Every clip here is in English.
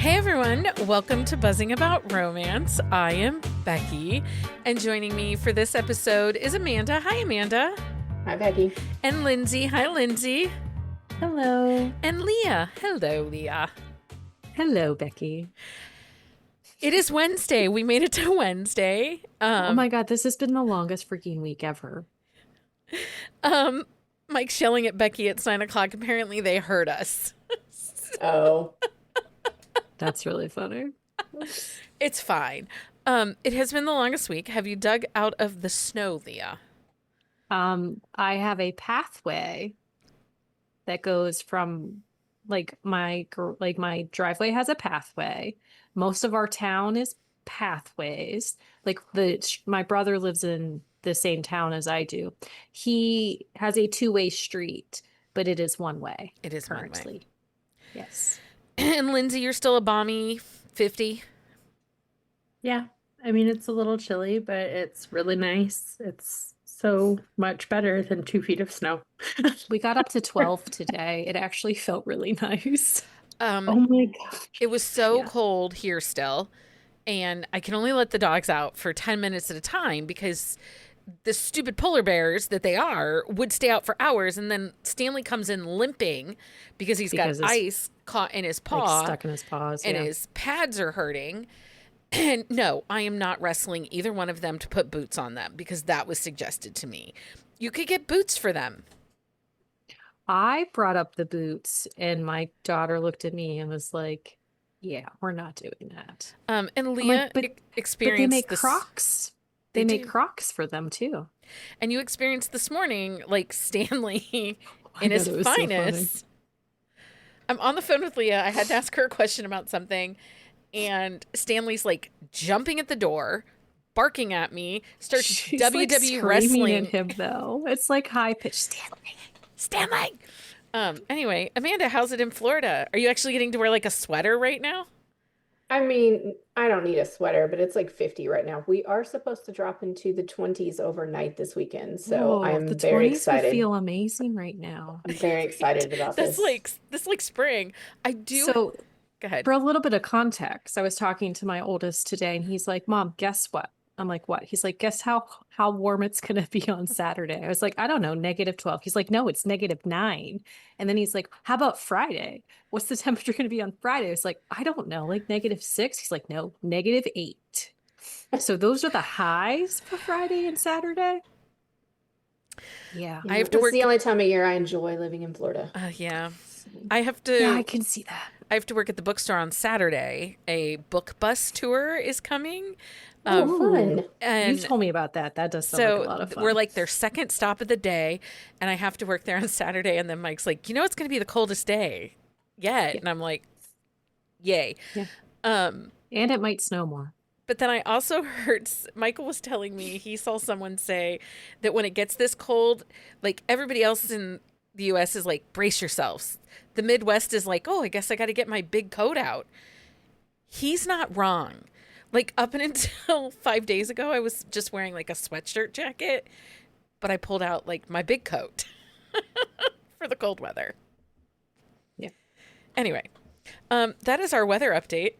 Hey everyone, welcome to Buzzing About Romance. I am Becky, and joining me for this episode is Amanda. Hi, Amanda. Hi, Becky. And Lindsay. Hi, Lindsay. Hello. And Leah. Hello, Leah. Hello, Becky. It is Wednesday. We made it to Wednesday. Oh my God, this has been the longest freaking week ever. Mike's yelling at Becky at 9 o'clock. Apparently they heard us. Oh. That's really funny. It's fine. It has been the longest week. Have you dug out of the snow, Leah? I have a pathway that goes from my driveway has a pathway. Most of our town is pathways. My brother lives in the same town as I do. He has a two-way street, but it is one way. It is currently. one way. Yes. And Lindsay, you're still a balmy 50? Yeah, I mean, it's a little chilly, but it's really nice. It's so much better than 2 feet of snow. We got up to 12 today. It actually felt really nice. Oh my gosh. It was so Yeah. cold here still, and I can only let the dogs out for 10 minutes at a time because the stupid polar bears that they are would stay out for hours, and then Stanley comes in limping because he's got Because it's, ice caught in his paw stuck in his paws. and Yeah. his pads are hurting. And no, I am not wrestling either one of them to put boots on them because that was suggested to me. You could get boots for them. I brought up the boots, and my daughter looked at me and was like, "Yeah, we're not doing that." And I'm Leah like, but experienced they make this. Crocs. They They make do. Crocs for them too. And you experienced this morning, like Stanley I in know, his it was so funny. finest. I'm on the phone with Leah. I had to ask her a question about something. And Stanley's like jumping at the door, barking at me, starts She's WWE like screaming wrestling. at him though. It's like high pitched. Stanley! Anyway, Amanda, how's it in Florida? Are you actually getting to wear like a sweater right now? I mean, I don't need a sweater, but it's like 50 right now. We are supposed to drop into the 20s overnight this weekend, so Oh, the I'm very 20s would excited. feel amazing right now. I'm very excited about That's this. like spring. I do. So, Go ahead. for a little bit of context, I was talking to my oldest today, and he's like, "Mom, guess what?" I'm like, "What?" He's like, "Guess how warm it's gonna be on Saturday." I was like, "I don't know, -12." He's like, "No, it's -9." And then he's like, "How about Friday? What's the temperature gonna be on Friday?" I was like, "I don't know, like -6." He's like, "No, -8." So those are the highs for Friday and Saturday. Yeah. I have to This work. is the only time of year I enjoy living in Florida. Yeah. I have to. Yeah, I can see that. I have to work at the bookstore on Saturday. A book bus tour is coming. Oh, fun. You And told me about that. That does sound like a lot of fun. we're like their second stop of the day, and I have to work there on Saturday. And then Mike's like, it's going to be the coldest day yet. Yeah. And I'm like, yay. Yeah. Um, And it might snow more. but then I also heard Michael was telling me he saw someone say that when it gets this cold, like everybody else in the U.S. is like, brace yourselves. The Midwest is like, oh, I guess I got to get my big coat out. He's not wrong. Like up until 5 days ago, I was just wearing like a sweatshirt jacket, but I pulled out like my big coat for the cold weather. Yeah. Anyway, that is our weather update.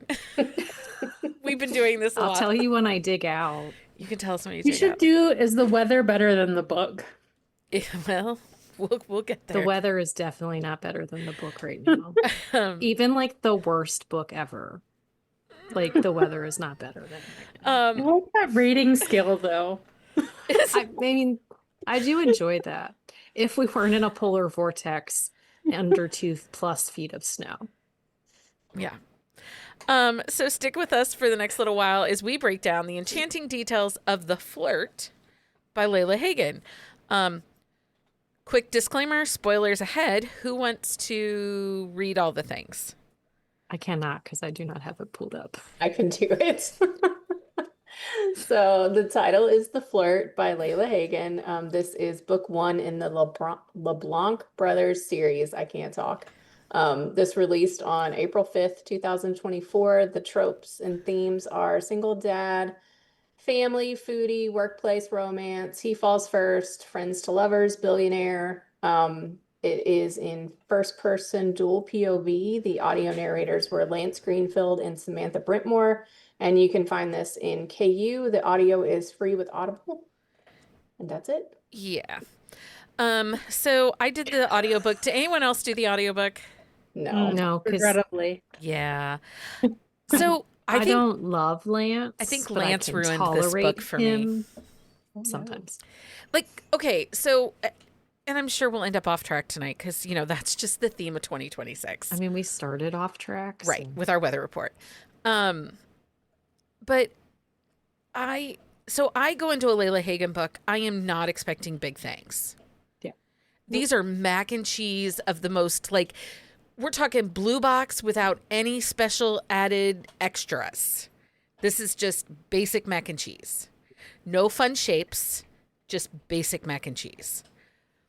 We've been doing this a I'll lot. tell you when I dig out. You can tell us when you You dig should out. do Is the Weather Better Than the Book? Well, we'll get The there. weather is definitely not better than the book right now. Even like the worst book ever. Like the weather is not better than it right now. I like that rating scale, though. I mean, I do enjoy that. If we weren't in a polar vortex under 2+ feet of snow. Yeah. So stick with us for the next little while as we break down the enchanting details of The Flirt by Layla Hagen. Quick disclaimer, spoilers ahead. Who wants to read all the things? I cannot because I do not have it pulled up. I can do it. So the title is The Flirt by Layla Hagen. This is book one in the LeBlanc Brothers Series. I can't talk. This released on April 5th, 2024. The tropes and themes are single dad, family, foodie, workplace romance, he falls first, friends to lovers, billionaire. It is in first person dual POV. The audio narrators were Lance Greenfield and Samantha Brentmore. And you can find this in KU. The audio is free with Audible. And that's it. Yeah. So I did the audiobook. Did anyone else do the audiobook? No. No, because Regrettably. Yeah. So I think don't love Lance. I think but Lance can ruined this tolerate book for me. him sometimes. like, okay, so and I'm sure we'll end up off track tonight because, you know, that's just the theme of 2026. I mean, we started off track. Right, so- with our weather report. But I go into a Layla Hagen book. I am not expecting big things. Yeah. These are mac and cheese of the most, like, we're talking blue box without any special added extras. This is just basic mac and cheese. No fun shapes, just basic mac and cheese.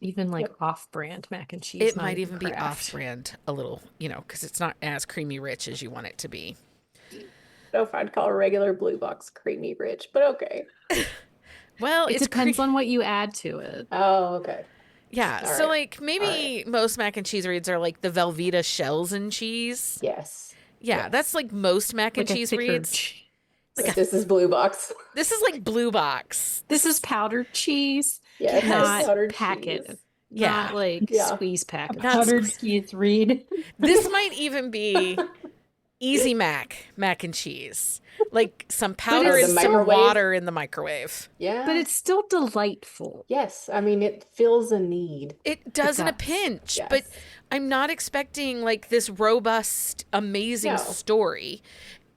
Even like off-brand mac and cheese. It not might even be Kraft. off-brand a little, you know, because it's not as creamy rich as you want it to be. I don't know if I'd call a regular blue box creamy rich, but okay. Well, It it's depends on what you add to it. Oh, okay. Yeah, All so right. like maybe most mac and cheese reads are like the Velveeta shells and cheese. Yes. Yeah, Yes. that's like most mac and Like a cheese thicker reads. But this is blue box. This is like blue box. This is powdered cheese, Yes. not Powdered packet. cheese. Yeah. Not like Yeah. squeeze packet. Not Powdered squeeze. cheese read. This might even be Easy mac and cheese. Like some powder it's- and the some microwave? water in the microwave. Yeah. But it's still delightful. Yes. I mean, it fills a need. It does in a does. pinch, Yes. but I'm not expecting like this robust, amazing No. story.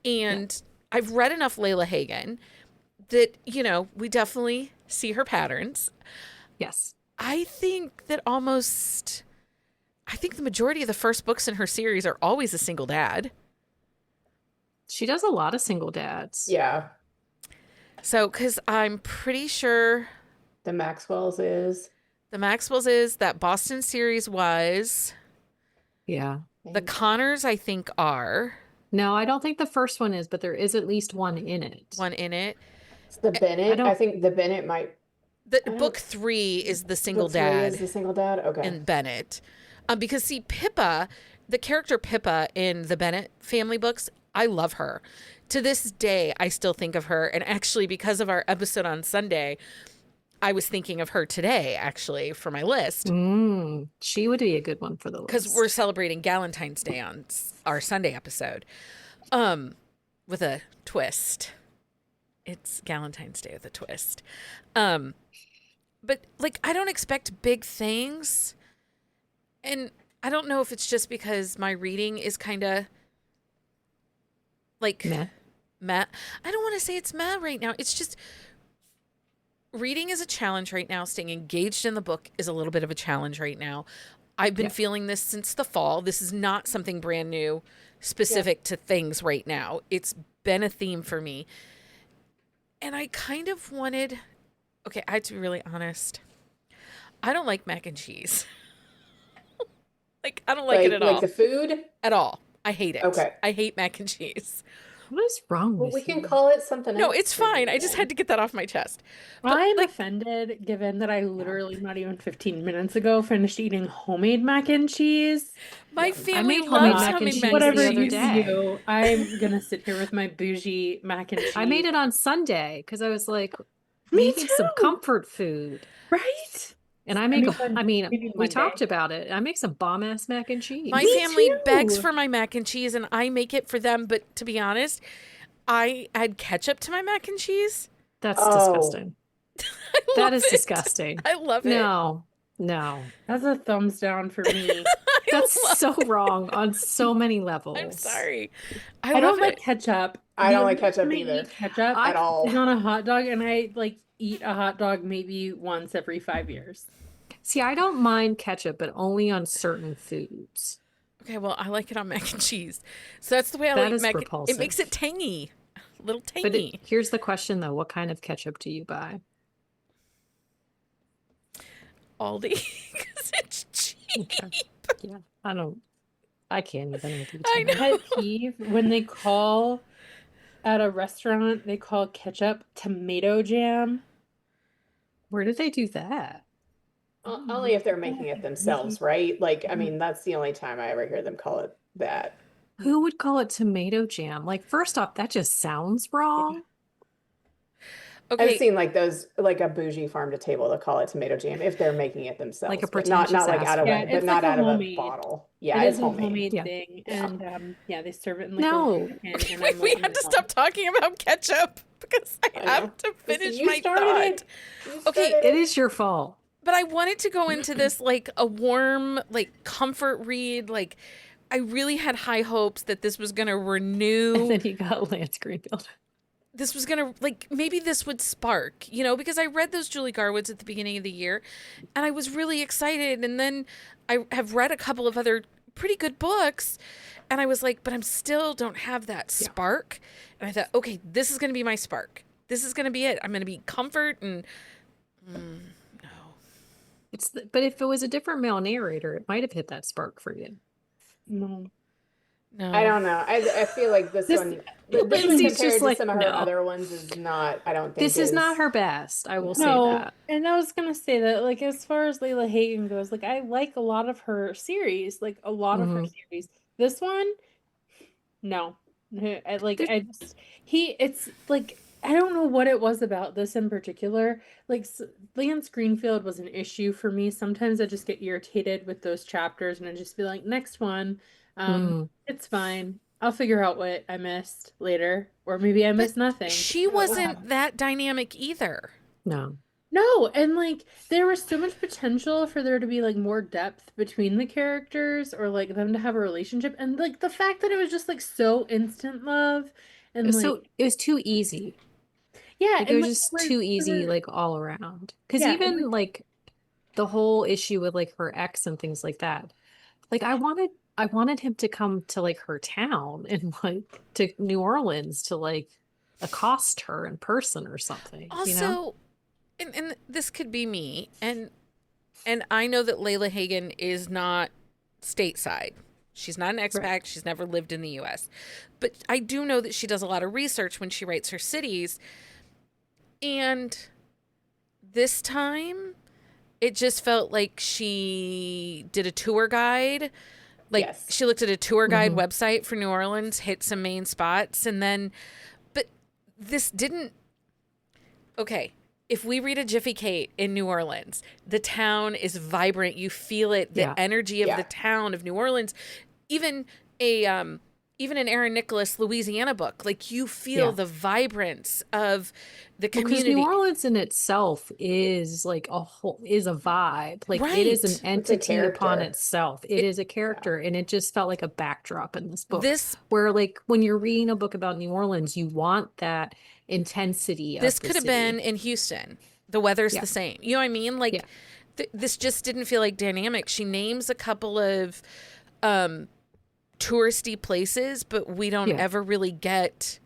And I've read enough Layla Hagen that, you know, we definitely see her patterns. Yes. I think the majority of the first books in her series are always a single dad. She does a lot of single dads. Yeah. So, because I'm pretty sure The Maxwell's is. the Maxwell's is, that Boston series was, Yeah. the Connors I think are No, I don't think the first one is, but there is at least one in it. one in it. It's the Bennett. don't- I think the Bennett might. The don't- book 3 is the single Book three dad is the single dad. Okay. in Bennett. Because see, Pippa, the character Pippa in the Bennett family books, I love her. To this day, I still think of her. And actually, because of our episode on Sunday, I was thinking of her today, actually, for my list. She would be a good one for the list. Because we're celebrating Galentine's Day on our Sunday episode. With a twist. It's Galentine's Day with a twist. But like, I don't expect big things. And I don't know if it's just because my reading is kind of like Meh. I don't want to say it's meh right now. It's just reading is a challenge right now. Staying engaged in the book is a little bit of a challenge right now. I've been feeling this since the fall. This is not something brand new, specific to things right now. It's been a theme for me. And I kind of wanted, okay, I have to be really honest. I don't like mac and cheese. Like, I don't like it at all. Like the food. At all. I hate it. Okay. I hate mac and cheese. What is wrong Well, with we can you? call it something else. No, it's for you fine. I just then. had to get that off my chest. But, I'm like, offended given that I literally not even 15 minutes ago finished eating homemade mac and cheese. my family made homemade loves mac and homemade cheese mac and Whatever the other you day. do, I'm gonna sit here with my bougie mac and cheese. I made it on Sunday because I was like, Me needing some too. comfort food. right. And I make mean, I mean, maybe we one talked day. about it. I make some bomb ass mac and cheese. My Me family begs too. for my mac and cheese, and I make it for them. But to be honest, I add ketchup to my mac and cheese. That's Oh. disgusting. I That love is it. disgusting. I love it. No. That's a thumbs down for me. That's so wrong on so many levels. I'm sorry. I love don't like it. ketchup. I The don't like only ketchup time I either. eat ketchup At all. is on a hot dog, and I like eat a hot dog maybe once every 5 years. See, I don't mind ketchup, but only on certain foods. Okay, well, I like it on mac and cheese. So that's the way I That like is mac. It repulsive. makes it tangy, a little But tangy. here's the question though, what kind of ketchup do you buy? Aldi, because it's cheap. Okay. Yeah, I can't even with you I tonight. know. Pet peeve when they call at a restaurant, they call ketchup tomato jam. Where did they do that? Only if they're making it themselves, right? Like, I mean, that's the only time I ever hear them call it that. Who would call it tomato jam? Like, first off, that just sounds wrong. I've Okay, seen like those, like a bougie farm to table to call it tomato jam if they're making it themselves, Like a but not pretentious like out of Yeah, a, but it's not like a out of a homemade. bottle. It Yeah, is it's a homemade. homemade Yeah. thing, Yeah. and yeah, they serve it in like No. a pan, okay, and wait, I'm we like, had to no. stop talking about ketchup because I I know. have to Listen, finish you my started thought. it. You Okay, started It is your fault. but I wanted to go into this like a warm, like comfort read. Like, I really had high hopes that this was going to And renew. then you got Lance Greenfield. This was going to, like, maybe this would spark, you know, because I read those Julie Garwoods at the beginning of the year and I was really excited. And then I have read a couple of other pretty good books and I was like, but I'm still don't have that Yeah. spark. And I thought, okay, this is going to be my spark. This is going to be it. I'm going to be comfort and no. But if it was a different male narrator, it might have hit that spark for you. No. No. I don't know. I feel like this This- one, this one Lindsay's compared just to like, some of her no. other ones is not, I don't think This is not her best. I will say No, that. and I was gonna say that, like, as far as Layla Hagen goes, like, I like a lot of her series, like a lot of her Mhm. series. This one, no, There's- it's like I don't know what it was about this in particular. Like, Lance Greenfield was an issue for me. Sometimes I just get irritated with those chapters, and I just be like, next one, Mm. it's fine. I'll figure out what I missed later, or maybe I missed nothing. She wasn't that dynamic either. No. No, and like there was so much potential for there to be like more depth between the characters or like them to have a relationship, and like the fact that it was just like so instant love and like It was too easy. yeah, Like, it and was like just too easy, her- like all around. Because Yeah, even and, like the whole issue with like her ex and things like that. Like I wanted him to come to like her town and like to New Orleans to like accost her in person or something. Also, you know? and this could be me, and I know that Layla Hagen is not stateside. She's not an expat. Right. She's never lived in the U.S. But I do know that she does a lot of research when she writes her cities. And this time, it just felt like she did a tour guide. Like, Yes. she looked at a tour guide Mhm. website for New Orleans, hit some main spots, and then, but this didn't, okay. If we read a Jiffy Kate in New Orleans, the town is vibrant. You feel it, the Yeah. energy of Yeah. the town of New Orleans. Even even an Aaron Nicholas Louisiana book, like you feel Yeah. the vibrance of the Because community. New Orleans in itself is like is a vibe. Like it is an Right. entity upon character. itself. It is a character, and it just felt like a backdrop in this book. This Where like when you're reading a book about New Orleans, you want that intensity of this the could have city. been in Houston. The weather's Yeah. the same. You know what I mean? Like Yeah. this just didn't feel like dynamic. She names a couple of touristy places, but we don't Yeah. ever really get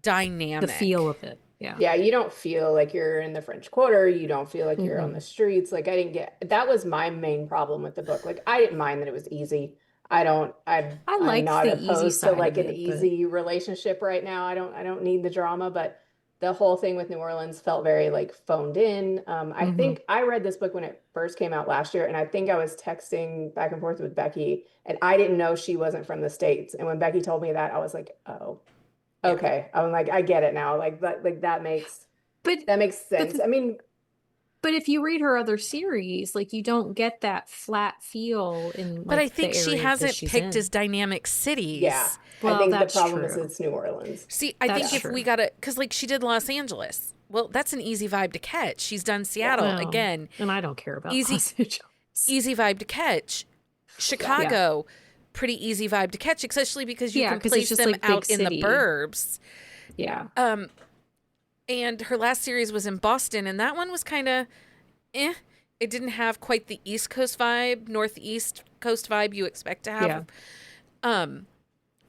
dynamic. the feel of it. Yeah. Yeah, you don't feel like you're in the French Quarter. You don't feel like you're on Mhm. the streets. Like I didn't get that was my main problem with the book. Like I didn't mind that it was easy. I'm liked not the easy opposed to side like of an it, but- easy relationship right now. I don't need the drama, but the whole thing with New Orleans felt very like phoned in. I Mhm. think I read this book when it first came out last year, and I think I was texting back and forth with Becky, and I didn't know she wasn't from the States. And when Becky told me that, I was like, oh, Yeah. okay. I'm like, I get it now. Like that makes But sense. the- I mean, But if you read her other series, like you don't get that flat feel in But like, I think the she area that hasn't she's picked in. as dynamic cities. yeah. Well, I think the that's problem is true. it's New Orleans. See, I That's think if we true. gotta, because like she did Los Angeles. Well, that's an easy vibe to catch. She's done Seattle Well, again. and I don't care about Easy- Los Angeles. Easy vibe to catch. Chicago, pretty easy vibe to catch, especially because you Yeah, can 'cause it's place just, them like, big out in the city. burbs. Yeah. And her last series was in Boston, and that one was kind of, It didn't have quite the East Coast vibe, Northeast Coast vibe you expect to have.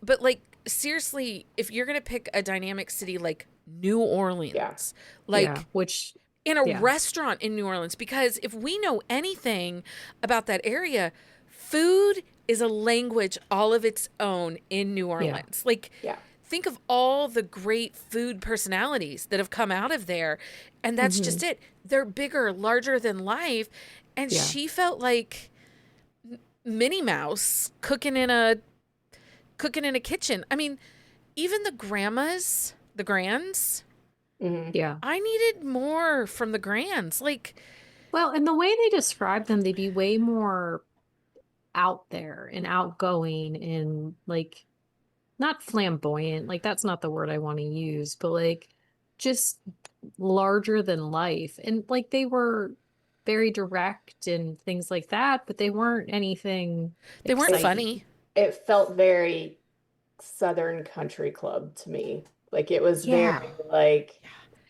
But like seriously, if you're gonna pick a dynamic city like New Orleans, like Yeah, which in a yeah. restaurant in New Orleans, because if we know anything about that area, food is a language all of its own in New Orleans. Like, Yeah. think of all the great food personalities that have come out of there. And that's just it. They're bigger, larger than life. And Yeah. she felt like Minnie Mouse cooking in a kitchen. I mean, even the grandmas, the grands, Hmm. Yeah. I needed more from the grands. Like, Well, and the way they describe them, they'd be way more out there and outgoing and like not flamboyant, like that's not the word I want to use, but like just larger than life. And like they were very direct and things like that, but they weren't anything they weren't It exciting. funny. it felt very Southern Country Club to me. Like it was Yeah. very like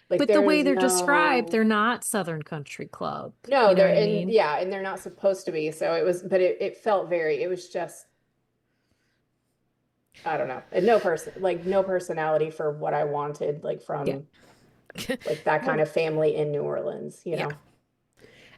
But the way there's they're described, no they're not Southern Country Club. no You know they're what I and mean? yeah, and they're not supposed to be. So it was, but it felt very, it was just, I don't know. And no personality for what I wanted, like Yeah. from like that kind Well, of family in New Orleans, you Yeah. know?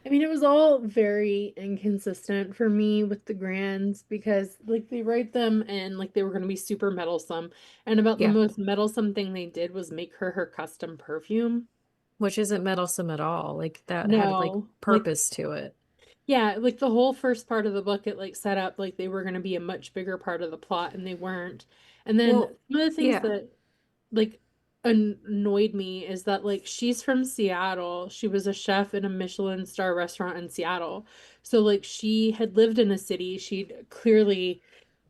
I mean, it was all very inconsistent for me with the Grands because, like, they write them and, like, they were going to be super meddlesome. And about the Yeah. most meddlesome thing they did was make her custom perfume. Which isn't meddlesome at all. Like that had like No, like, purpose to it. yeah, like the whole first part of the book, it like set up like they were going to be a much bigger part of the plot and they weren't. And then Well, some of the things yeah. that like annoyed me is that like she's from Seattle. She was a chef in a Michelin star restaurant in Seattle. So like she had lived in a city. She'd clearly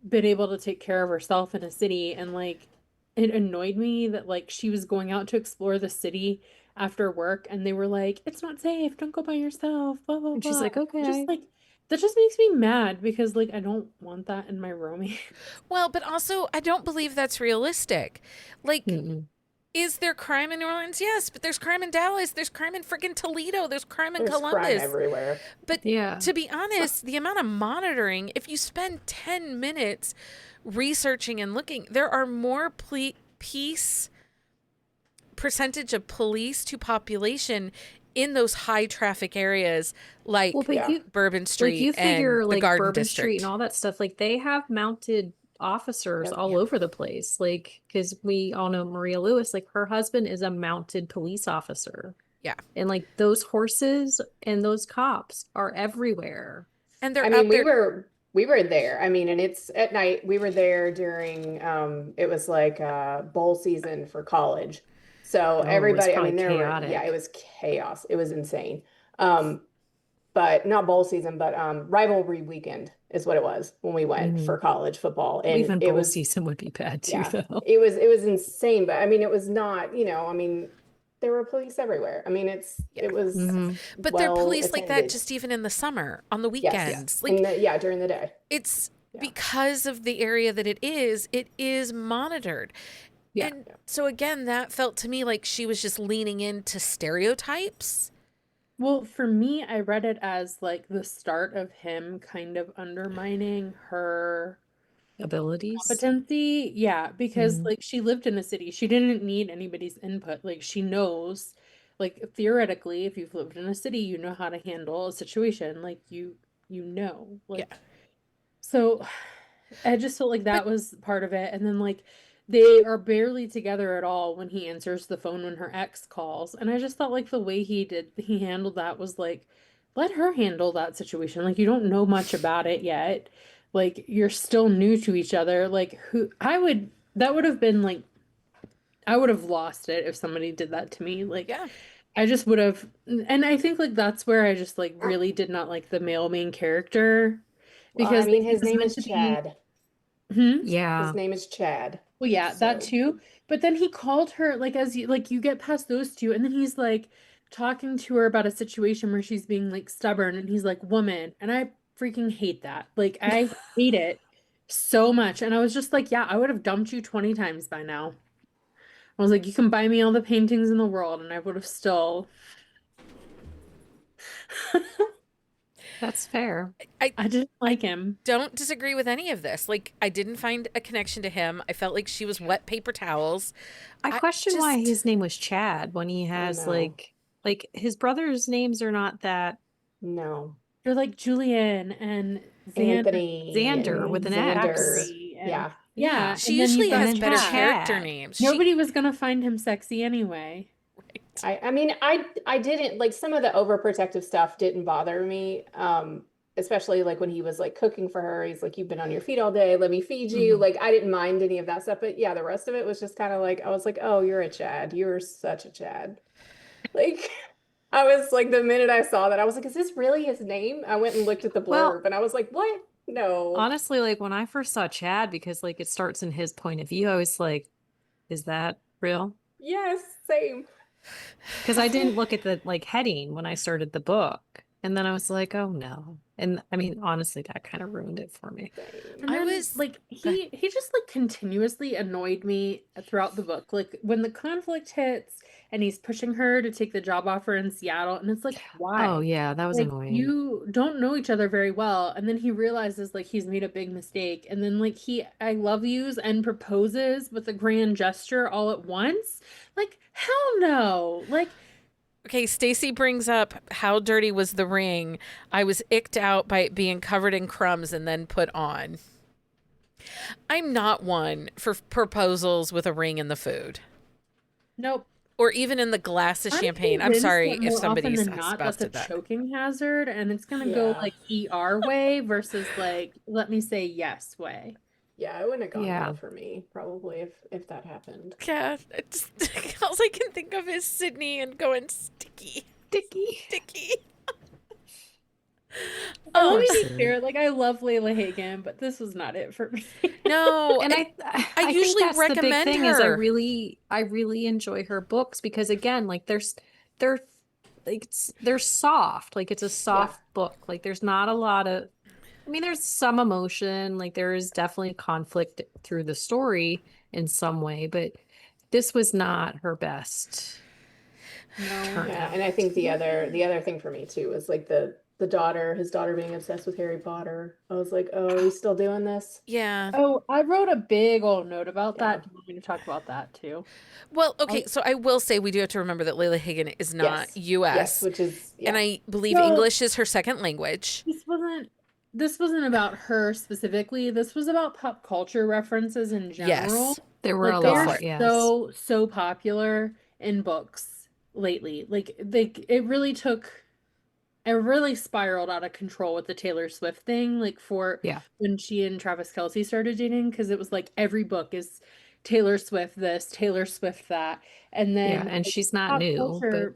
been able to take care of herself in a city and like it annoyed me that like she was going out to explore the city after work and they were like, it's not safe, don't go by yourself, blah blah And she's blah. like, Just okay. like that just makes me mad because like I don't want that in my romance. Well, but also, I don't believe that's realistic. Like, Mm-mm. is there crime in New Orleans? Yes, but there's crime in Dallas. There's crime in freaking Toledo. There's crime in There's crime Columbus. everywhere. But Yeah. to be honest, the amount of monitoring, if you spend 10 minutes researching and looking, there are more peace percentage of police to population in those high traffic areas Well, like but Yeah. Bourbon like Street you and figure the like Garden Bourbon Street and District. all that stuff, like they have mounted officers Yep. all Yeah. over the place. Like, because we all know Maria Lewis, like her husband is a mounted police officer. Yeah. And like those horses and those cops are everywhere. And I they're mean, out there. we were there. I mean, and it's at night. We were there during it was like bowl season for college. So Oh, it was everybody, I probably mean, there were, yeah, it chaotic. was chaos. It was insane. Um, but not bowl season, but rivalry weekend is what it was when we went Mhm. for college football. Well, And even it bowl was, season would be bad too, yeah, though. it was insane. But I mean, it was not, I mean, there were police everywhere. I mean, Yeah. it was Hmm. But they're well police like that attended. just even in the summer, on the Yes. Yeah. weekends. And Like, yeah, during the day. it's Yeah. because of the area that it is monitored. Yeah. And so again, that felt to me like she was just leaning into stereotypes. Well, for me, I read it as like the start of him kind of undermining her Abilities. competency. Yeah, because Mhm. like she lived in a city. She didn't need anybody's input. Like she knows, like theoretically, if you've lived in a city, you know how to handle a situation. Like you know. Yeah. Like so I just felt like But that was part of it. And then like they are barely together at all when he answers the phone when her ex calls. And I just thought like the way he handled that was like, let her handle that situation. Like you don't know much about it yet. Like you're still new to each other. Like who I would that would have been like I would have lost it if somebody did that to me. Like yeah. I just would have and I think like that's where I just like really did not like the male main character Well, I because like mean, he his was name meant is to be. Chad. Hmm? His Yeah. name is Chad. Well, yeah, that So, too. But then he called her like as you get past those two, and then he's like talking to her about a situation where she's being like stubborn, and he's like, "Woman," and I freaking hate that. Like I hate it so much. And I was just like, yeah, I would have dumped you 20 times by now. I was like, you can buy me all the paintings in the world, and I would have still. That's fair. I I didn't like him. don't disagree with any of this. Like, I didn't find a connection to him. I felt like she was wet paper towels. I I question why just his name was Chad when he I has know. like his brothers' names are not that No. You're like Julian and Anthony Xander with and an Xander. X. Zachary and Yeah. Yeah. she and then usually you've And got has then better Chad. character Chad. names. She Nobody was gonna find him sexy anyway. I mean, I didn't like some of the overprotective stuff didn't bother me. Especially like when he was like cooking for her, he's like, "You've been on your feet all day, let me feed you." Mhm. Like I didn't mind any of that stuff, but yeah, the rest of it was just kind of like I was like, "Oh, you're a Chad. You're such a Chad." Like I was like the minute I saw that, I was like, "Is this really his name?" I went and looked at the Well, blurb and I was like, "What? No." honestly, like when I first saw Chad, because like it starts in his point of view, I was like, is that real? Yes, same. Because I didn't look at the like heading when I started the book. And then I was like, oh no. And I mean, honestly, that kind of ruined it for me. Same. And I then was like he just like continuously annoyed me throughout the book. Like when the conflict hits and he's pushing her to take the job offer in Seattle, and it's like, Oh why? yeah, that was Like annoying. you don't know each other very well, and then he realizes like he's made a big mistake, and then like he I love yous and proposes with a grand gesture all at once. Like hell no. Like Okay, Stacy brings up how dirty was the ring. I was icked out by it being covered in crumbs and then put on. I'm not one for proposals with a ring in the food nope. or even in the glass of I'm champagne. I'm convinced sorry that if more often somebody's than not, that's a spouted that. choking hazard, and it's gonna go Yeah. like ER way versus like, let me say yes way. Yeah, it wouldn't have gone well Yeah. for me, probably if that happened. Yeah, it's, all I can think of is Sydney and going sticky, Dicky. sticky. And let Oh me be Sid. clear, like I love Layla Hagen, but this was not it for me. no, And I I think usually that's the big recommend thing is her. I really enjoy her books because again, like they're like they're soft. Like it's a Yeah. soft book. Like there's not a lot of I mean, there's some emotion, like there is definitely conflict through the story in some way, but this was not her best No. Yeah, and I turnout. think the other thing for me too was like the daughter, his daughter being obsessed with Harry Potter. I was like, "Oh, are we still doing this?" Yeah. Oh, I wrote a big old note about Yeah. that. Do you want me to talk about that too? Well, okay, Oh, so I will say we do have to remember that Layla Hagen is not Yes. Yes, US, which is and yeah. I believe so English is her second language. this wasn't about her specifically. This was about pop culture references in Yes. general. There were a Like Go they for are lot, it. yes. so popular in books lately. Like it really took it really spiraled out of control with the Taylor Swift thing, like for Yeah. when she and Travis Kelce started dating, because it was like every book is Taylor Swift this, Taylor Swift that. And Yeah, then and like, she's not pop new, but culture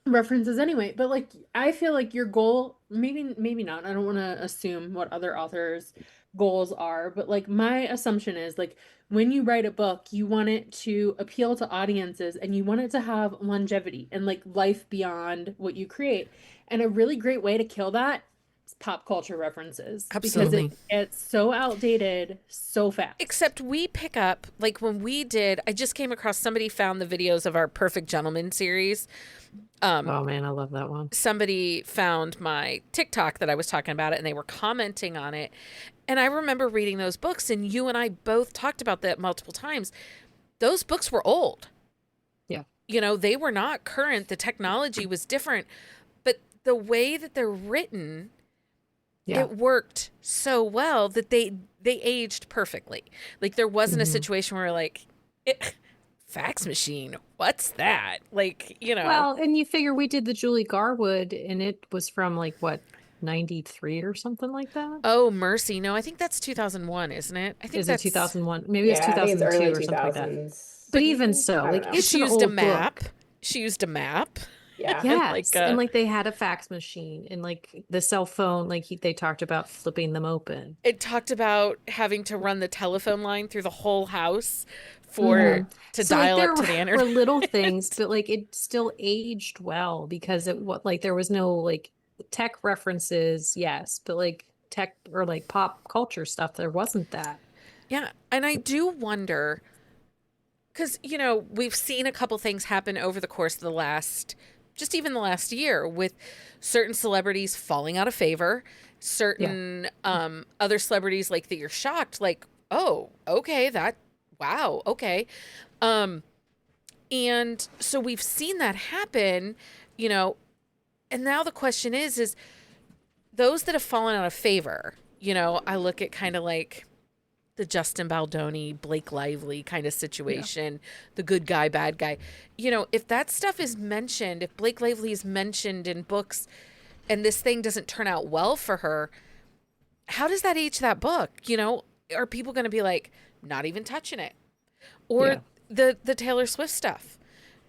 references anyway, but like I feel like your goal, maybe not, I don't want to assume what other authors goals are, but like my assumption is like when you write a book you want it to appeal to audiences and you want it to have longevity and like life beyond what you create, and a really great way to kill that is pop culture references because Absolutely. it gets so outdated so fast. Except we pick up, like when we did, I just came across somebody found the videos of our Perfect Gentleman series. oh man, I love that one. Somebody found my TikTok that I was talking about it and they were commenting on it. And I remember reading those books, and you and I both talked about that multiple times. Those books were old. Yeah. You know, they were not current. The technology was different. But the way that they're written, Yeah. it worked so well that they aged perfectly. Like there wasn't a Mhm. situation where like fax machine, what's that? Like, you know. Well, and you figure we did the Julie Garwood and it was from like what, 93 or something like that? Oh, mercy. No, I think that's 2001, isn't it? I think Is it that's 2001? Maybe it's Yeah, I think it's early 2002 or something like that. 2000s. But even so, I don't like know. it's she an used a old map. book. She used a map. Yeah. And Yes, like and like they had a fax machine and like the cell phone, like they talked about flipping them open. it talked about having to run the telephone line through the whole house Yeah. for to So like dial up there to the were internet. little things, but like it still aged well because it what like there was no like tech references, yes, but like tech or like pop culture stuff, there wasn't that. Yeah, and I do wonder because, you know, we've seen a couple things happen over the course of the last, just even the last year, with certain celebrities falling out of favor, Yeah. certain other celebrities like that you're shocked, like, oh, okay, that, wow, okay. Um, and so we've seen that happen, you know, and now the question is those that have fallen out of favor, you know, I look at kind of like the Justin Baldoni, Blake Lively kind of situation, the good guy, bad guy. You know, if that stuff is mentioned, if Blake Lively is mentioned in books and this thing doesn't turn out well for her, how does that age that book? You know, are people going to be like, not even touching it? Or the Taylor Swift stuff?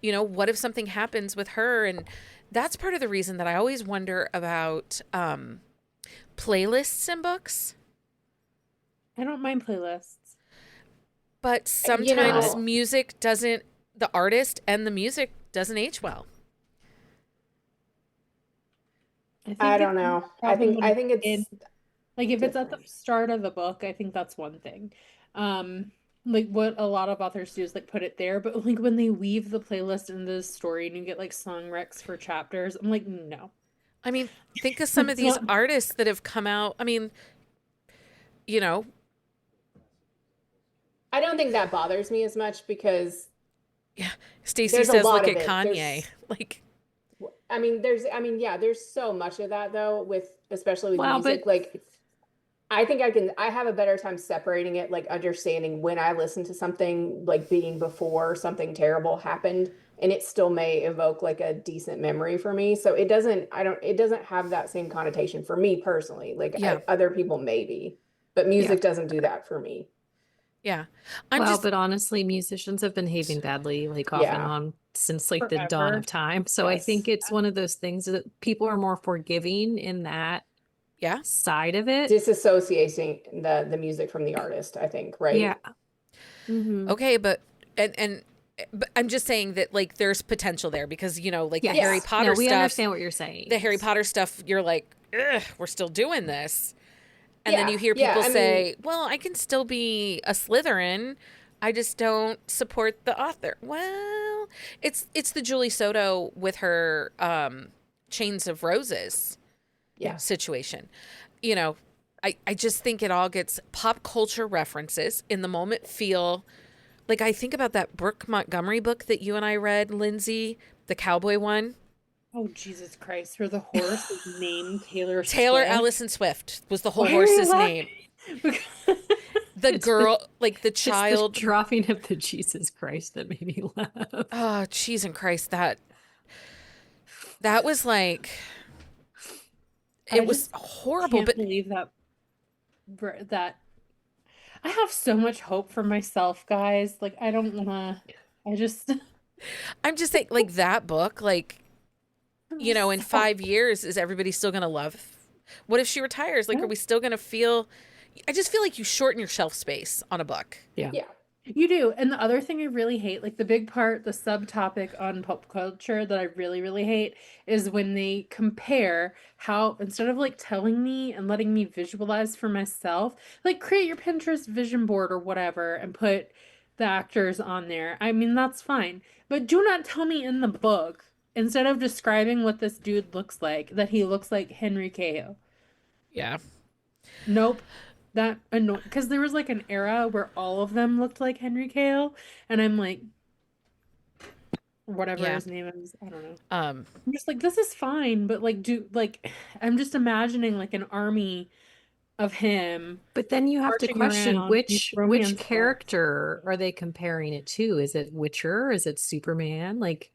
You know, what if something happens with her? And that's part of the reason that I always wonder about playlists in books. I don't mind playlists. But sometimes music doesn't, the artist and the music doesn't age well. I don't know. I think it's like if it's at the different. start of the book, I think that's one thing. Like what a lot of authors do is like put it there, but like when they weave the playlist into the story and you get like song recs for chapters, I'm like, no. I mean, think of some of these artists that have come out. I mean, you know, I don't think that bothers me as much because Stacey there's a says, lot look of at it. Kanye. Like, there's so much of that though, especially with Well, music. but- Like, I have a better time separating it, like understanding when I listen to something like being before something terrible happened, and it still may evoke like a decent memory for me. So it doesn't have that same connotation for me personally. Like other people maybe, but music doesn't do that for me. yeah. But honestly, musicians have been behaving badly, like off and on since like the dawn Forever. of time. So I think it's one of those things that people are more forgiving in that side of it. Disassociating the music from the artist, I think, right? Yeah. Mm-hmm. Okay, but I'm just saying that like there's potential there because, you know, like the Harry Potter we stuff. understand what you're saying. The Harry Potter stuff, you're like, ugh, we're still doing this. And then you hear people say, well, I can still be a Slytherin. I just don't support the author. Well, it's the Julie Soto with her Chains of Roses situation. You know, I just think it all gets pop culture references in the moment feel like I think about that Brooke Montgomery book that you and I read, Lindsay, the cowboy one. Oh, Jesus Christ. Where the horse is named Taylor Swift. Taylor Allison Swift was the whole horse's name. The girl, like the child. It's the dropping of the Jesus Christ that made me laugh. Oh, cheese and Christ. That was like, it was horrible. But believe that I have so much hope for myself, guys. Like, I don't want to, I'm just saying, like that book, like, you know, in 5 years, is everybody still going to love? What if she retires? Like, are we still going to feel? I just feel like you shorten your shelf space on a book. Yeah. You do. And the other thing I really hate, like the big part, the subtopic on pop culture that I really, really hate is when they compare how, instead of like telling me and letting me visualize for myself, like create your Pinterest vision board or whatever and put the actors on there. I mean, that's fine. But do not tell me in the book, instead of describing what this dude looks like, that he looks like Henry Cavill. Yeah. Nope. That annoying, because there was like an era where all of them looked like Henry Cavill, and I'm like, whatever his name is, I don't know. I'm just like, this is fine, but like, I'm just imagining like an army of him. But then you have to question which romance character are they comparing it to? Is it Witcher? Is it Superman? Like,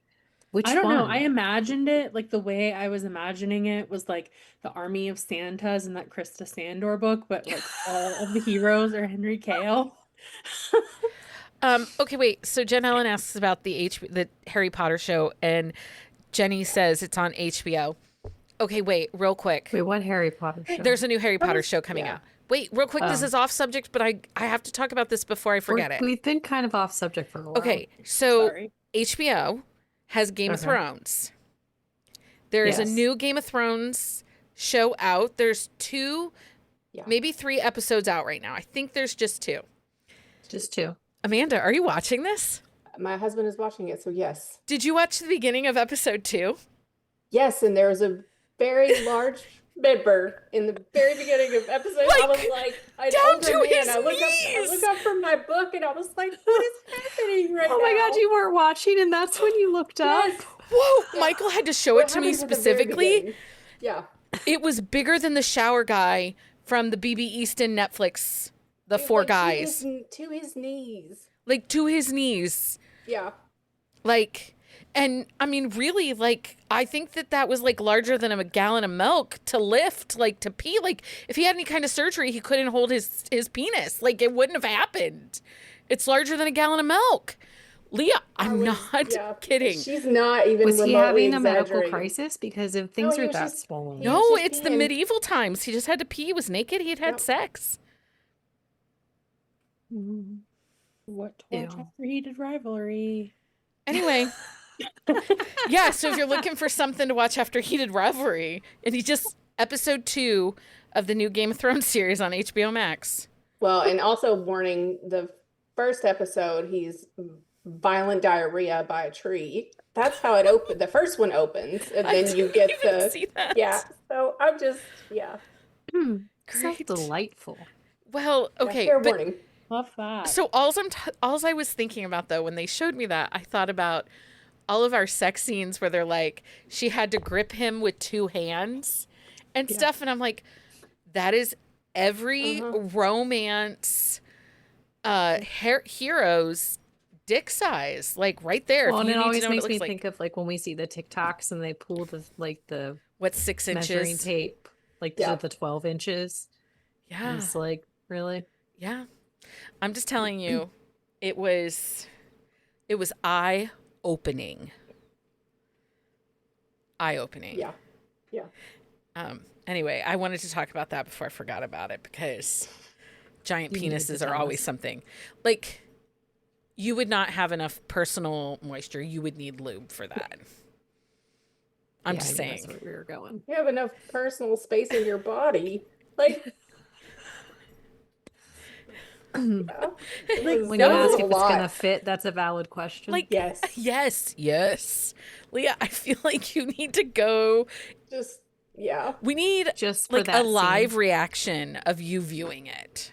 which I don't one? know. I imagined it like the way I was imagining it was like the Army of Santas in that Krista Sandor book, but like all of the heroes are Henry Cavill. Okay, wait. So Jen Ellen asks about the Harry Potter show, and Jenny says it's on HBO. Okay, wait, real quick. Wait, what Harry Potter show? There's a new Harry Potter show coming out. Wait, real quick. This is off subject, but I have to talk about this before I forget it. We've been kind of off subject for a while. Okay, so Sorry. HBO has Game of Thrones. There is a new Game of Thrones show out. There's 2, maybe 3 episodes out right now. I think there's just 2. Just 2. Amanda, are you watching this? My husband is watching it, so yes. Did you watch the beginning of episode 2? Yes, and there was a very large member in the very beginning of episode. I was like, down to his knees. I look up from my book, and I was like, what is happening right now? Oh my God, you weren't watching, and that's when you looked up. Yes. Whoa, Michael had to show it to me specifically. Yeah. It was bigger than the shower guy from the BB Easton Netflix the It's four like guys. to his knees. Like, to his knees. Yeah. Like, and I mean, really, like, I think that was like larger than a gallon of milk to lift, like to pee. Like, if he had any kind of surgery, he couldn't hold his penis. Like, it wouldn't have happened. It's larger than a gallon of milk. Leah, I'm not kidding. She's not even Was he remotely having a medical exaggerating. crisis? Because if No, things he are was that just- swollen. he No, was just it's the peeing. medieval times. He just had to pee. He was naked. He had had Yep. sex. Mm. What to watch Ew. after heated rivalry? Anyway, yeah, so if you're looking for something to watch after Heated Rivalry, and he just episode 2 of the new Game of Thrones series on HBO Max. Well, and also warning, the first episode, he's violent diarrhea by a tree. That's how it opened. The first one opens, and I then you didn't get even the see that. yeah. So I'm just So Great. delightful. Well, yeah, okay, fair but warning. Love that. so alls I was thinking about though when they showed me that, I thought about all of our sex scenes where they're like she had to grip him with 2 hands and stuff, and I'm like, that is every romance hero's dick size, like right there. Well, If and you it need to always know what it makes me looks like. think of like when we see the TikToks and they pull the What's 6 measuring inches? tape, like Yeah. the 12 inches. Yeah, It's like, really? yeah. I'm just telling you, it was eye opening. Eye opening. Yeah, yeah. Anyway, I wanted to talk about that before I forgot about it because giant You needed to penises are tell always us. something. Like, you would not have enough personal moisture. You would need lube for that. I'm Yeah, just I knew that's saying. where we were going. You have enough personal space in your body, like. Yeah, When that you was ask a if it's gonna lot. fit, that's a valid question. Like, Yes. yes. Leah, I feel like you need to go. Just yeah. We need Just for like that a live scene. reaction of you viewing it.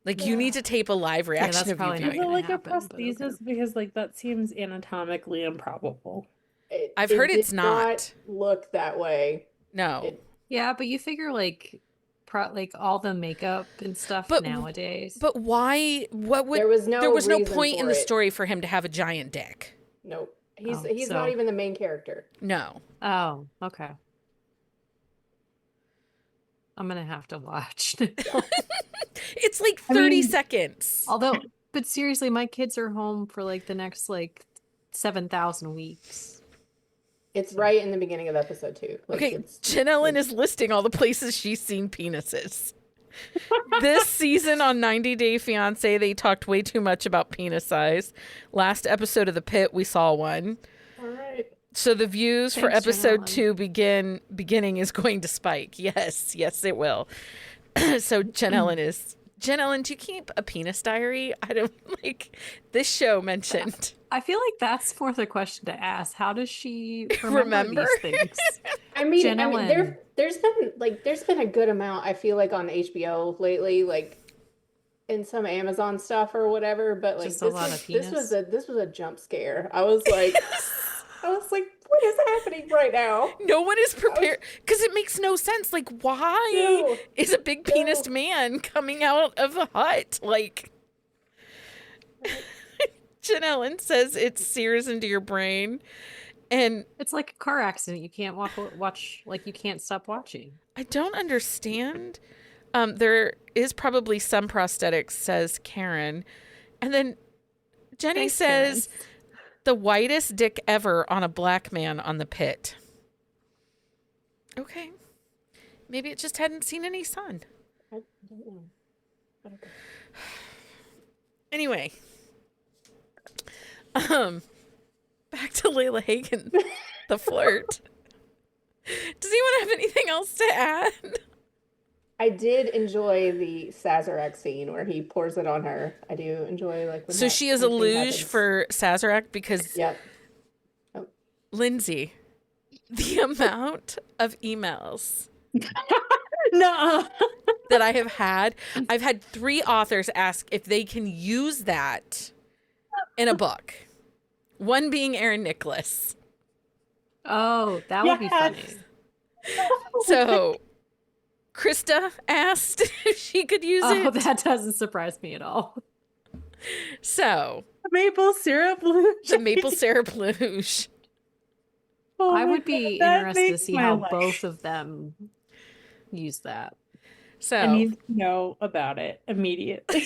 Like, you Yeah. need to tape a live reaction that's of you probably not Is viewing it gonna it. like a happen, but okay. prosthesis? Because like that seems anatomically improbable. I've It heard did it's not. look that way. No. It- Yeah, but you figure like all the makeup and stuff But- nowadays. But why? What would? There was no reason point in for the it. story for him to have a giant dick. Nope. He's Oh, he's so- not even the main character. No. Oh, okay. I'm gonna have to watch. It's like I 30 mean- seconds. Although, but seriously, my kids are home for like the next like 7,000 weeks. It's right in the beginning of episode 2. Like Okay, it's Jen Ellen is listing all the places she's seen penises. This season on 90 Day Fiancé, they talked way too much about penis size. Last episode of The Pit, we saw one. all right. So the views for Thanks, Jen episode Ellen. 2 beginning is going to spike. Yes, it will. So Jen Ellen, do you keep a penis diary? I don't like this show mentioned. I feel like that's more the question to ask. How does she Remember? these things? I mean, Jen Ellen. there's been a good amount, I feel like, on HBO lately, like in some Amazon stuff or whatever, but like Just a lot of this was penis. this was a jump scare. I was like what is happening right now? No one is prepared because it makes no sense. Like, why No. is a big penised man coming out of a hut? Like, Jen Ellen says it sears into your brain. And It's like a car accident. You can't watch like you can't stop watching. I don't understand. There is probably some prosthetics, says Karen. And then Jenny Thanks, Karen. says the whitest dick ever on a black man on The Pit. Okay. Maybe it just hadn't seen any sun. I don't know. Okay. Anyway. Back to Layla Hagen, the flirt. Does anyone have anything else to add? I did enjoy the Sazerac scene where he pours it on her. I do enjoy like when So that she is a kind of thing luge happens. for Sazerac because Yep. Lindsay, the amount of emails No. that I have had, I've had 3 authors ask if they can use that in a book. One being Aaron Nicholas. Oh, that would be funny. Yes. So Krista asked if she could use Oh, it. that doesn't surprise me at all. So, Maple syrup luge. the maple syrup luge. Oh I my would be God, that interested to makes see my how life. both of them use that. So, I need to know about it immediately.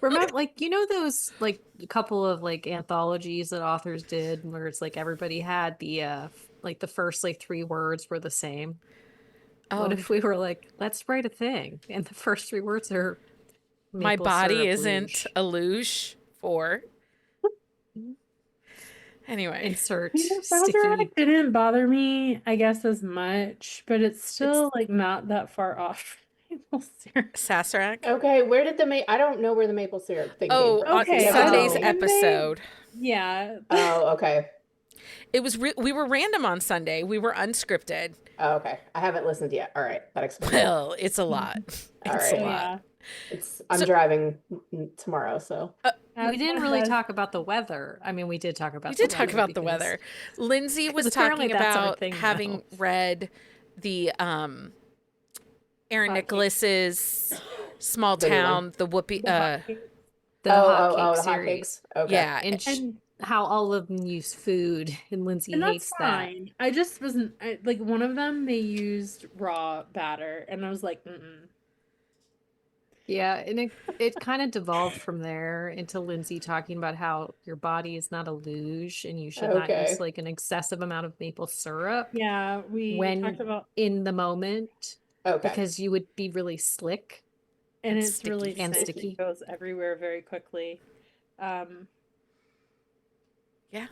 Remember, like, you know, those like a couple of like anthologies that authors did where it's like everybody had the like the first like 3 words were the same. What oh, if we were like, let's write a thing and the first 3 words are my maple body syrup isn't luge. a luge for. Anyway, Insert Sazerac sticky. didn't bother me, I guess, as much, but it's still It's like not that far off. Maple syrup. Saserac. Okay, where did I don't know where the maple syrup thing came Oh, from. on Do you Okay, have a Sunday's name? episode. Yeah. Oh, okay. It was we were random on Sunday. We were unscripted. Oh, okay. I haven't listened yet. All right, that explains it. Well, it's a lot. All It's right. a Oh, lot. yeah. I'm So- driving tomorrow, so we didn't really As- talk about the weather. I mean, we did talk about We the did talk weather about the because- weather. Lindsay was because apparently talking that's our about thing having now. read the Aaron Hot Nicholas's Small The new one. Town, the Whoopi the hot cake. the hot cake the series. hotcakes. Okay. yeah. And And how all of them use food, and Lindsay and that's hates that. fine. I just wasn't like one of them. They used raw batter, and I was like, mm-mm. Yeah, and it kind of devolved from there into Lindsay talking about how your body is not a luge and you should not Okay. use like an excessive amount of maple syrup Yeah, we when talked about, in the moment Okay. because you would be really slick. and and it's sticky really and sick. sticky. It goes everywhere very quickly. Yeah.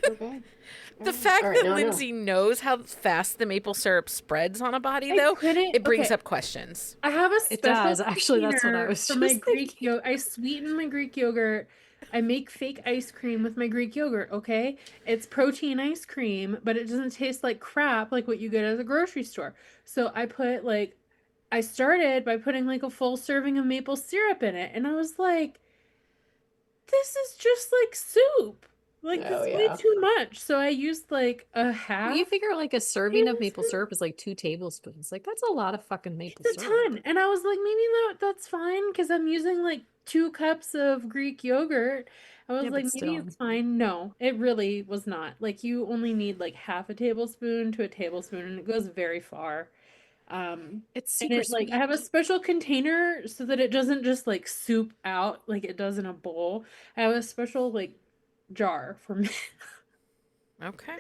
Okay. The fact All right, that now I know. Lindsay knows how fast the maple syrup spreads on a body, I though, couldn't- it brings okay. up questions. I have a It special does. Actually, that's what I sweetener was for my just Greek thinking. yogurt. I sweeten my Greek yogurt. I make fake ice cream with my Greek yogurt, okay? It's protein ice cream, but it doesn't taste like crap like what you get at the grocery store. So I started by putting like a full serving of maple syrup in it, and I was like, this is just like soup. Like, Oh, this is yeah. way too much. So I used like a half. Well, you figure like a serving of maple tablespoon? syrup is like 2 tablespoons. Like that's a lot of fucking maple It's a syrup. ton. And I was like, maybe that's fine because I'm using like 2 cups of Greek yogurt. I was Yeah, like, but maybe still. it's fine. No, it really was not. Like, you only need like half a tablespoon to a tablespoon, and it goes very far. It's And super it like sweet. I have a special container so that it doesn't just like soup out like it does in a bowl. I have a special like jar for me. Okay.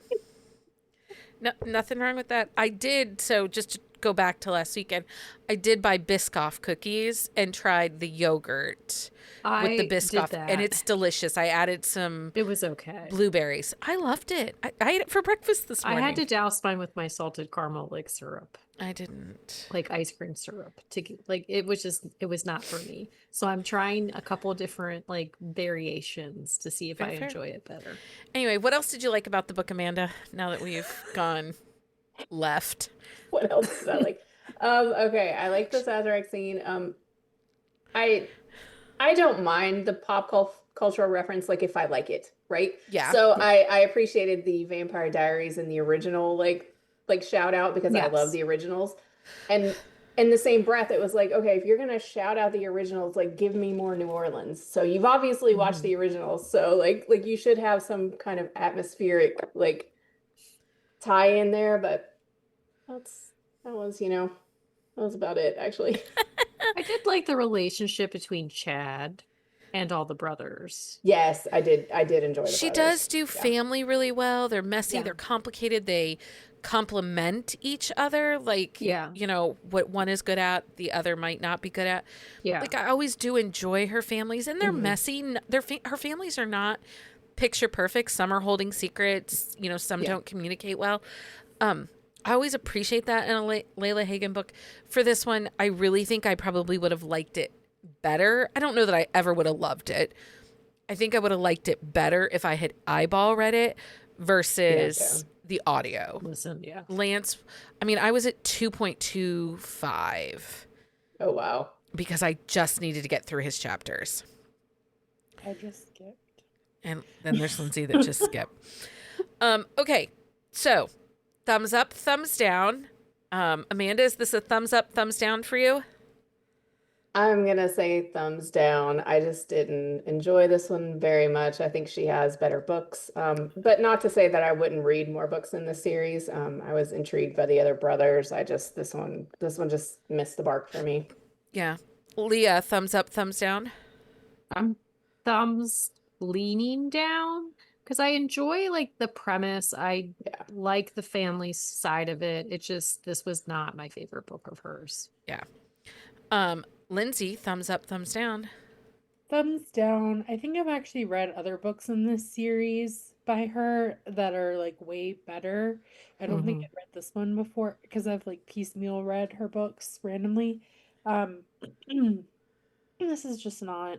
No, nothing wrong with that. I did, so just to go back to last weekend, I did buy Biscoff cookies and tried the yogurt with the I Biscoff, did and that. it's delicious. I added some It was okay. blueberries. I loved it. I ate it for breakfast this I morning. had to douse mine with my salted caramel like syrup, I didn't. like ice cream syrup like it was not for me. So I'm trying a couple different like variations to see if Fair, I fair. enjoy it better. Anyway, what else did you like about the book, Amanda, now that we've gone left? What else did I like? Okay, I like the Sazerac scene. I don't mind the cultural reference, like if I like it, right? Yeah. So I appreciated the Vampire Diaries and the original like shout out because I love Yes. the originals. And in the same breath, it was like, okay, if you're gonna shout out the originals, like give me more New Orleans. So you've obviously watched the originals, so like you should have some kind of atmospheric like tie in there, but that was about it actually. I did like the relationship between Chad and all the brothers. Yes, I did enjoy the She brothers. does do family really well. They're messy, Yeah. they're complicated, they complement each other. Like, Yeah. you know, what one is good at, the other might not be good at. Yeah. Like, I always do enjoy her families, and they're messy. Her families are not picture perfect. Some are holding secrets, you know, some Yeah. don't communicate well. I always appreciate that in a Layla Hagen book. For this one, I really think I probably would have liked it better. I don't know that I ever would have loved it. I think I would have liked it better if I had eyeball read it versus the audio. Listen, yeah. Lance, I mean, I was at 2.25 Oh wow. because I just needed to get through his chapters. I just skipped. And then there's Lindsay that just skipped. Okay, so thumbs up, thumbs down. Amanda, is this a thumbs up, thumbs down for you? I'm gonna say thumbs down. I just didn't enjoy this one very much. I think she has better books. But not to say that I wouldn't read more books in the series. I was intrigued by the other brothers. This one just missed the mark for me. Yeah. Leah, thumbs up, thumbs down? I'm thumbs leaning down because I enjoy like the premise. I Yeah. like the family side of it. It just, this was not my favorite book of hers. Yeah. Lindsay, thumbs up, thumbs down? Thumbs down. I think I've actually read other books in this series by her that are like way better. I don't think Mhm. I've read this one before because I've like piecemeal read her books randomly. Um, this is just not,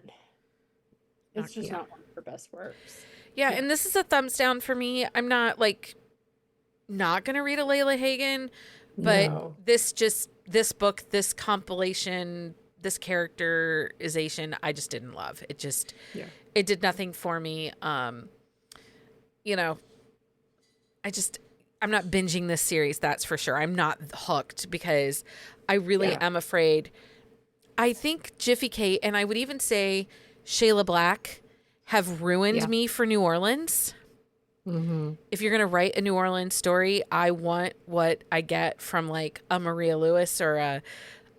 it's just Yeah. not one of her best works. Yeah, Yeah. and this is a thumbs down for me. I'm not like not gonna read a Layla Hagen, but No. this book, this compilation, this characterization, I just didn't love. Yeah. It did nothing for me. You know, I'm not binging this series, that's for sure. I'm not hooked because I really Yeah. am afraid. I think Jiffy Kate and I would even say Shayla Black have ruined Yeah. me for New Orleans. Mm-hmm. If you're going to write a New Orleans story, I want what I get from like a Maria Lewis or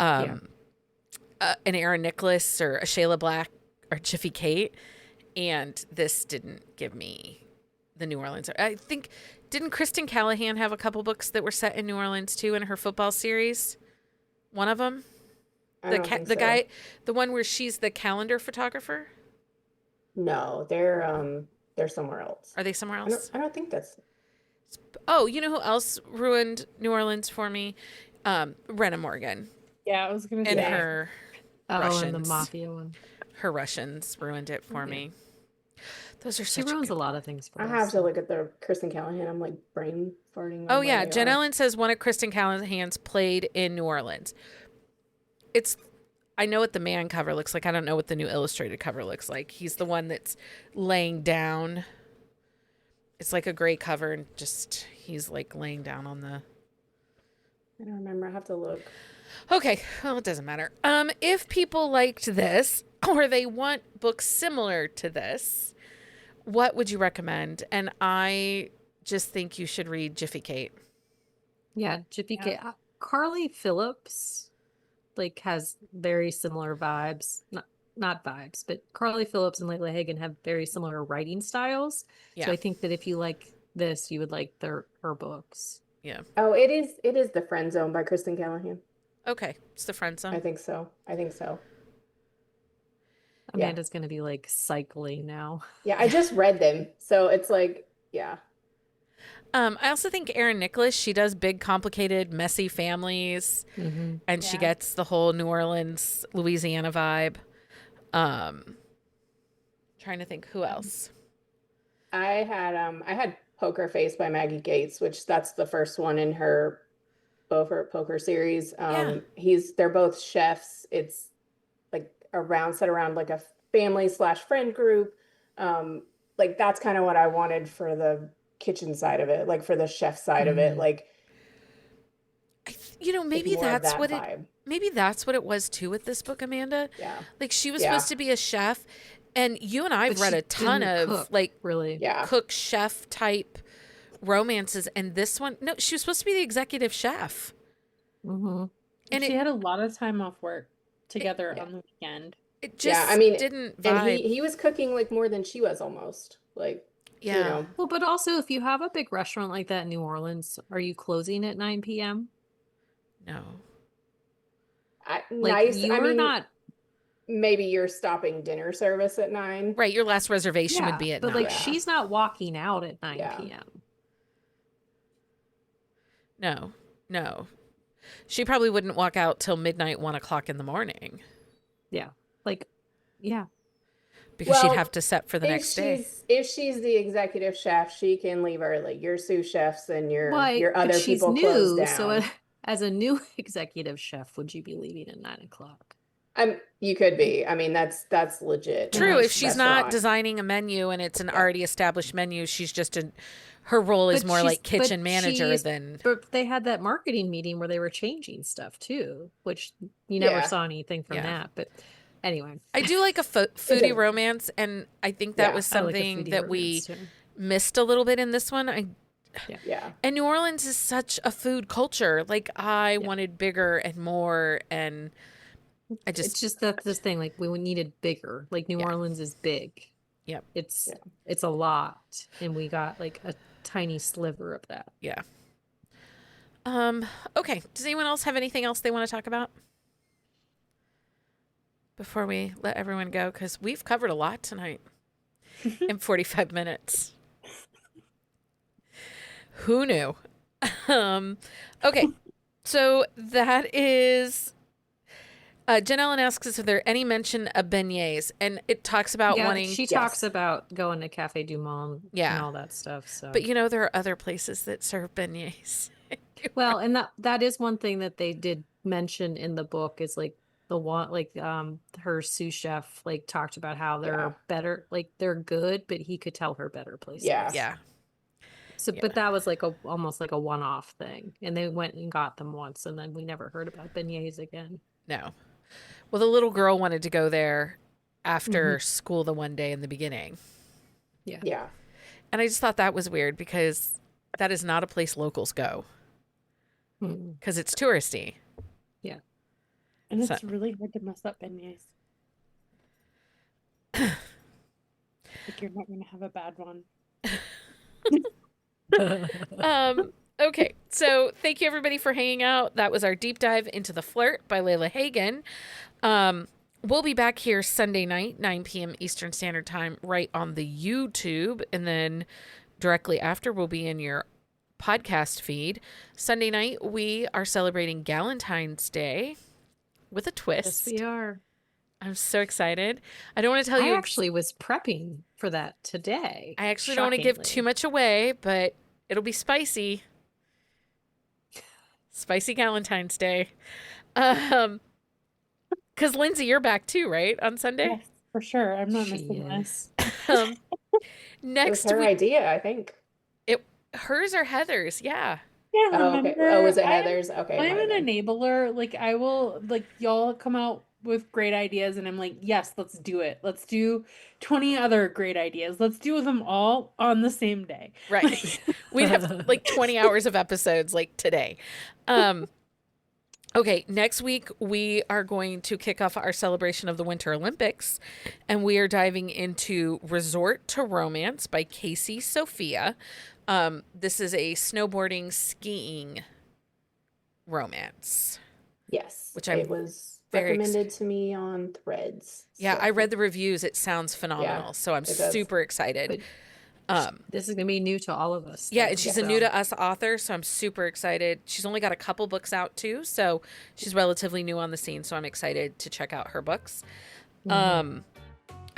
an Aaron Nicholas or a Shayla Black or Jiffy Kate. And this didn't give me the New Orleans. I think, didn't Kristen Callahan have a couple books that were set in New Orleans too in her football series? One of them? I don't think The so. guy, the one where she's the calendar photographer? No, they're somewhere else. Are they somewhere I don't else? I don't think that's Oh, you know who else ruined New Orleans for me? Brenna Morgan Yeah, I was gonna and say. her Oh, and the Russians. mafia one. Her Russians ruined it for Yeah. me. Those are She such ruins good. a lot of things for I us. have to look at the Kristen Callahan. I'm like brain farting on Oh where yeah, they Jen are. Ellen says one of Kristen Callahan's played in New Orleans. It's I know what the man cover looks like. I don't know what the new illustrated cover looks like. He's the one that's laying down. It's like a gray cover and just he's like laying down on the I don't remember. I have to look. Okay, well, it doesn't matter. If people liked this or they want books similar to this, what would you recommend? And I just think you should read Jiffy Kate. Yeah, Jiffy Yeah. Kate. Carly Phillips like has very similar vibes. Not vibes, but Carly Phillips and Layla Hagen have very similar writing styles. Yeah. So I think that if you like this, you would like her books. Yeah. Oh, it is The Friend Zone by Kristen Callahan. Okay. It's the friend I zone. think so. Yeah. Amanda's gonna be like cycling now. Yeah, I just read them. So it's like, yeah. I also think Erin Nicholas, she does big, complicated, messy families, Mm-hmm. and she Yeah. gets the whole New Orleans, Louisiana vibe. Trying to think who else. I had Poker Face by Maggie Gates, which that's the first one in her Beaufort Poker series. Yeah. They're both chefs. It's like set around like a family/friend group. Like that's kind of what I wanted for the kitchen side of it, like for the chef side of it, Mhm. like Maybe more of that's that what vibe. maybe that's what it was too with this book, Amanda. Yeah. Like she was Yeah. supposed to be a chef, and you and I've But read she a ton didn't of cook, like really. Yeah. cook chef type romances, and this one, no, she was supposed to be the executive chef, Mm-hmm. and She it had a lot of time off work together Yeah. on the weekend. it Yeah, just I mean, didn't and vibe. he was cooking like more than she was almost. Like, you Yeah. know. Well, but also if you have a big restaurant like that in New Orleans, are you closing at 9 p.m.? No. Like Nice. I you're mean, not. maybe you're stopping dinner service at 9. Right, your last reservation would Yeah, be at but 9. like Yeah. she's not walking out at 9 Yeah. p.m. No. She probably wouldn't walk out till midnight, 1 o'clock in the morning, Yeah. Like, yeah. because she'd Well, have to set for the next day. If she's the executive chef, she can leave early. Your sous chefs and your But other she's people close new, so down. as a new executive chef, would you be leaving at 9 o'clock? You could be. I mean, that's legit. True. Nice If she's not restaurant. designing a menu and it's an Yeah. already established menu, she's just her role is But more like but kitchen manager she's- than. But they had that marketing meeting where they were changing stuff too, which you never Yeah. saw anything from Yeah. that. But anyway, I do like a foodie did. romance, and I think that Yeah. was I like a something foodie that we romance, too. missed a little bit in this one. Yeah. And New Orleans is such a food culture. Like I wanted bigger and more, and I It's just just that this thing, like we needed bigger. Like New Yeah. Orleans is big. Yep. It's Yeah. it's a lot, and we got like a tiny sliver of that. yeah. Okay. Does anyone else have anything else they want to talk about before we let everyone go? Because we've covered a lot tonight in 45 minutes. Who knew? Okay. So that is. Jen Ellen asks us if there any mention of beignets, and it talks about Yeah, wanting. she Yes. talks about going to Cafe Du Monde Yeah. and all that stuff. So, But there are other places that serve beignets. well, and that is one thing that they did mention in the book is like the one like her sous chef like talked about how they're Yeah. better, like they're good, but he could tell her better places. Yeah. Yeah. So, Yeah. but that was like almost like a one-off thing, and they went and got them once, and then we never heard about beignets again. No. Well, the little girl wanted to go there after school the one day in the beginning. Yeah. And I just thought that was weird because that is not a place locals go Hmm. because it's touristy. And it's So- really hard to mess up beignets. Like you're not gonna have a bad one. Okay, so thank you everybody for hanging out. That was our deep dive into The Flirt by Layla Hagen. We'll be back here Sunday night, 9 p.m. Eastern Standard Time, right on the YouTube. And then directly after, we'll be in your podcast feed. Sunday night, we are celebrating Galentine's Day with a Yes, twist. we are. I'm so excited. I don't want to tell I you. actually was prepping for that today. I actually don't want to give too shockingly. much away, but it'll be spicy. Spicy Galentine's Day. Because Lindsay, you're back too, right? On Sunday? Yes, for sure. I'm not She missing this. is. Um, It was next her week, idea, I think. hers or Heather's? Yeah. Yeah, Oh, okay. remember? Oh, was it I'm- Heather's? Okay. I'm might have an been. enabler. Like I will like y'all come out with great ideas and I'm like, yes, let's do it. Let's do 20 other great ideas. Let's do them all on the same day. Right. We'd have like 20 hours of episodes like today. Okay, next week we are going to kick off our celebration of the Winter Olympics, and we are diving into Resort to Romance by Casey Sophia. This is a snowboarding skiing romance. Yes. Which I'm it was very recommended to me on Threads. Yeah, so- I read the reviews. It sounds phenomenal, so I'm it does. super excited. This is gonna be new to all of us. Yeah, though, and she's a new to us author, so I'm super excited. She's only got a couple books out too, so she's relatively new on the scene, so I'm excited to check out her books. I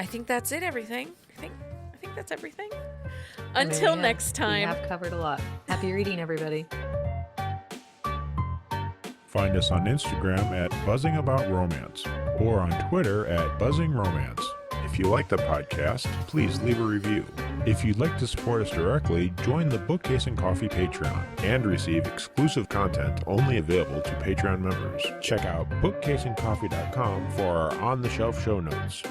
think that's it, everything. I think that's everything. Until Yeah, next We time. have covered a lot. Happy reading, everybody. Find us on Instagram at BuzzingAboutRomance or on Twitter at BuzzingRomance. If you like the podcast, please leave a review. If you'd like to support us directly, join the Bookcase and Coffee Patreon and receive exclusive content only available to Patreon members. Check out bookcaseandcoffee.com for our on-the-shelf show notes.